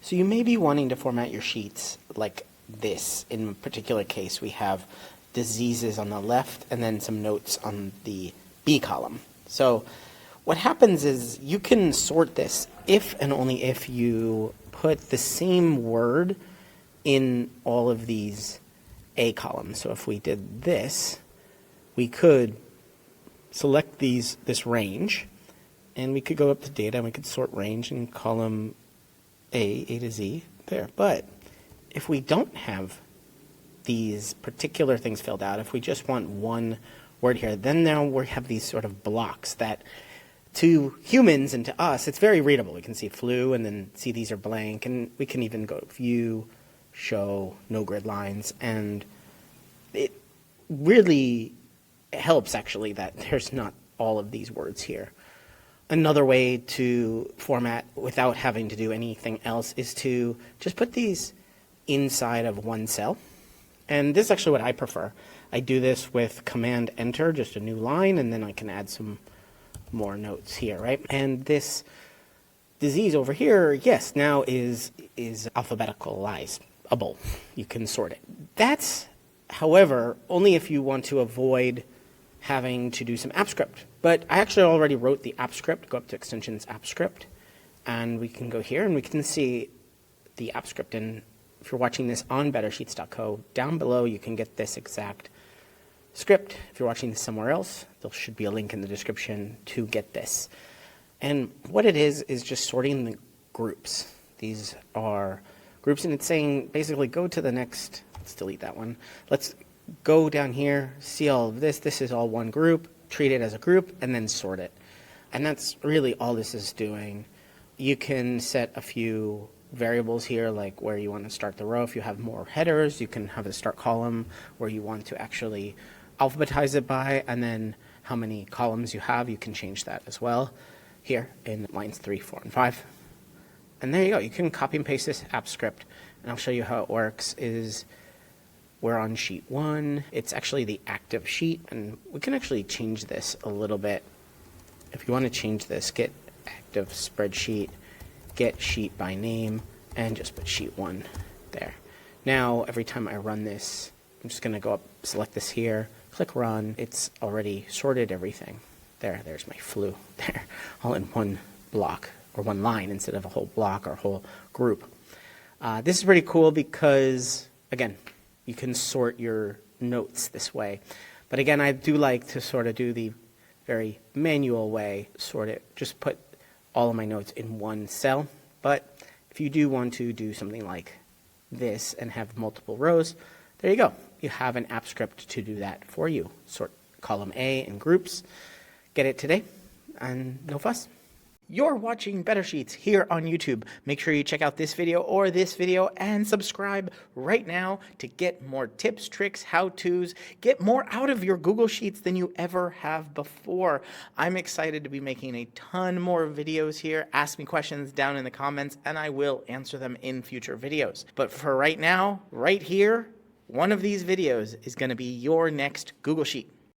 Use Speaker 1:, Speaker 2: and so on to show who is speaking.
Speaker 1: So you may be wanting to format your sheets like this. In a particular case, we have diseases on the left and then some notes on the B column. So what happens is you can sort this if and only if you put the same word in all of these A columns. So if we did this, we could select this range, and we could go up to data and we could sort range and column A to Z there. But if we don't have these particular things filled out, if we just want one word here, then now we have these sort of blocks that to humans and to us, it's very readable. We can see flu and then see these are blank, and we can even go view, show, no grid lines, and it really helps actually that there's not all of these words here. Another way to format without having to do anything else is to just put these inside of one cell. And this is actually what I prefer. I do this with Command Enter, just a new line, and then I can add some more notes here, right? And this disease over here, yes, now is alphabeticalizable. You can sort it. That's, however, only if you want to avoid having to do some app script. But I actually already wrote the app script. Go up to extensions app script, and we can go here and we can see the app script. And if you're watching this on bettersheets.co, down below you can get this exact script. If you're watching this somewhere else, there should be a link in the description to get this. And what it is just sorting the groups. These are groups, and it's saying basically go to the next. Let's delete that one. Let's go down here, see all of this. This is all one group. Treat it as a group, and then sort it. And that's really all this is doing. You can set a few variables here, like where you want to start the row. If you have more headers, you can have a start column where you want to actually alphabetize it by, and then how many columns you have, you can change that as well here in lines 3, 4, and 5. And there you go. You can copy and paste this app script, and I'll show you how it works. We're on sheet 1. It's actually the active sheet, and we can actually change this a little bit. If you want to change this, get active spreadsheet, get sheet by name, and just put sheet 1 there. Now, every time I run this, I'm just going to go up, select this here, click run. It's already sorted everything. There's my flu there, all in one block or one line instead of a whole block or whole group. This is pretty cool because, again, you can sort your notes this way. But again, I do like to sort of do the very manual way, sort it, just put all of my notes in one cell. But if you do want to do something like this and have multiple rows, there you go. You have an app script to do that for you. Sort column A in groups. Get it today, and no fuss. You're watching Better Sheets here on YouTube. Make sure you check out this video or this video and subscribe right now to get more tips, tricks, how-tos, get more out of your Google Sheets than you ever have before. I'm excited to be making a ton more videos here. Ask me questions down in the comments and I will answer them in future videos. But for right now, right here, one of these videos is going to be your next Google Sheet.